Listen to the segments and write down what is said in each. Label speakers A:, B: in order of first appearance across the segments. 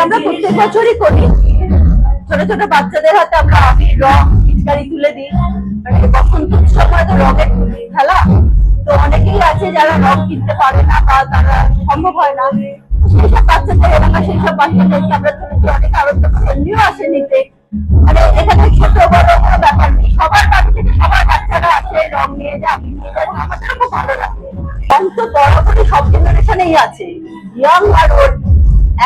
A: আমরা প্রত্যেক বছরই করি। ছোট ছোট বাচ্চাদের হাতে আমরা রং পিচকারি তুলে দিই, মানে বসন্ত উৎসব হয়তো রঙের খেলা, তো অনেকেই আছে যারা রং কিনতে পারে না বা তারা সম্ভব হয় না, সেই সব বাচ্চাদের এলাকা সেই সব বাচ্চাদেরকে আমরা তুলে দিই। অনেক আরো এমনিও আসে নিতে, মানে এখানে ছোট বড় কোনো ব্যাপার নেই, সবার বাড়ি থেকে সবার বাচ্চারা আসে রং নিয়ে যায়, আমি নিয়ে যাই, আমাদের খুব ভালো লাগে। রং তো বরাবরই সব জেনারেশনেই আছে, ইয়াং আর ওল্ড।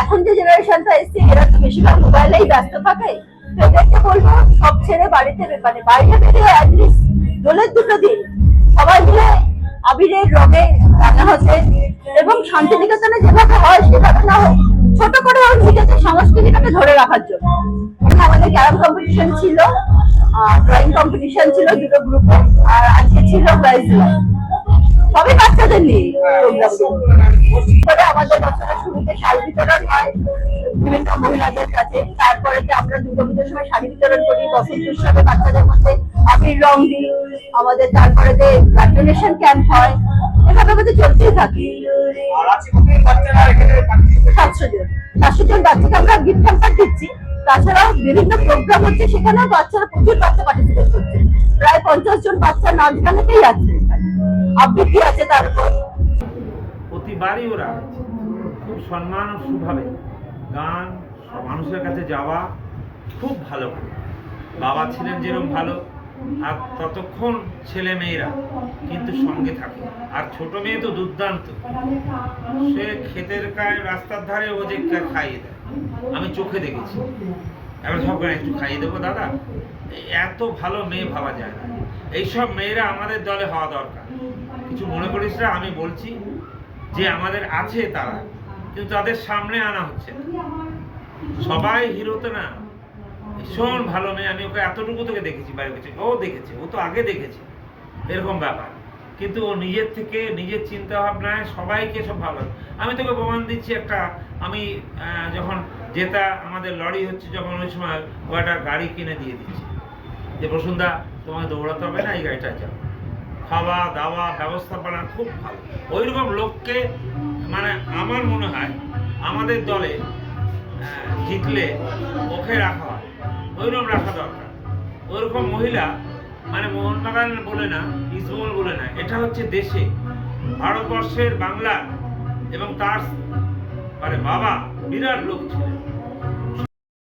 A: এখন যে জেনারেশনটা এসছে এরা তো বেশিরভাগ মোবাইলেই ব্যস্ত থাকে, তো এদেরকে বলবো সব ছেড়ে বাড়িতে মানে বাইরে বেরিয়ে অ্যাটলিস্ট দোলের দুটো দিন সবাই মিলে আবিরের রঙে রান্না হচ্ছে, এবং শান্তিনিকেতনে যেভাবে হয় সেভাবে না হোক, ছোট করে ওর নিজেদের সংস্কৃতিটাকে ধরে রাখার জন্য। আমাদের ক্যারাম কম্পিটিশন ছিল, ড্রয়িং কম্পিটিশন ছিল দুটো গ্রুপে, আর আজকে ছিল প্রাইজ সবই বাচ্চাদের নিয়ে প্রোগ্রাম। আমাদের বছরের শুরুতে শাড়ি বিতরণ হয় বিভিন্ন মহিলাদের কাছে, তারপরে আমরা দুর্গাপুজোর সময় শাড়ি বিতরণ করি, বসন্ত উৎসবে বাচ্চাদের মধ্যে আবির রং দিই আমাদের, তারপরে যে ব্লাড ডোনেশন ক্যাম্প হয়, এভাবে আমাদের চলতেই থাকে। 700 জন বাচ্চাকে আমরা গিফট হ্যাম্পার দিচ্ছি, তাছাড়াও বিভিন্ন প্রোগ্রাম হচ্ছে, সেখানে বাচ্চারা প্রচুর বাচ্চা পার্টিসিপেট করছে, প্রায় 50 জন বাচ্চা নাচ গানেতেই আছে, আবৃত্তি আছে। তারপর
B: প্রতিবারই ওরা খুব সম্মান ও সুভাবে গান মানুষের কাছে যাওয়া খুব ভালো। বাবা ছিলেন যেরকম ভালো, আর ততক্ষণ ছেলে মেয়েরা কিন্তু সঙ্গে থাকে। আর ছোট মেয়ে তো দুর্দান্ত, সে ক্ষেতের গায়ে রাস্তার ধারে ও যে খাইয়ে দেয়, আমি চোখে দেখেছি। এবার সব একটু খাইয়ে দেবো দাদা, এত ভালো মেয়ে ভাবা যায় না। এইসব মেয়েরা আমাদের দলে হওয়া দরকার। কিছু মনে করিস না, আমি বলছি যে আমাদের আছে তারা, কিন্তু তাদের সামনে আনা হচ্ছে না। সবাই হিরোতে না, ভীষণ ভালো মেয়ে। আমি ওকে এতটুকু থেকে দেখেছি, বাইরে গেছে ও দেখেছে, ও তো আগে দেখেছে এরকম ব্যাপার, কিন্তু ও নিজের থেকে নিজের চিন্তা ভাবনায় সবাইকে সব ভালো। আমি তোকে প্রমাণ দিচ্ছি একটা, আমি যখন যেটা আমাদের লড়াই হচ্ছে, যখন ওই সময় ও একটা গাড়ি কিনে দিয়ে দিচ্ছে যে বসুন্ধা তোমাকে দৌড়াতে হবে না, এই গাড়িটা যাও, খাওয়া দাওয়া ব্যবস্থাপনা খুব ভালো। ওইরকম লোককে মানে আমার মনে হয় আমাদের দলে জিতলে ওকে রাখা হয়, ওইরকম রাখা দরকার। ওইরকম মহিলা মানে মোহনবাগান বলে না, ইসবল বলে না, এটা হচ্ছে দেশে ভারতবর্ষের বাংলার, এবং তার মানে বাবা বিরাট লোক ছিলেন।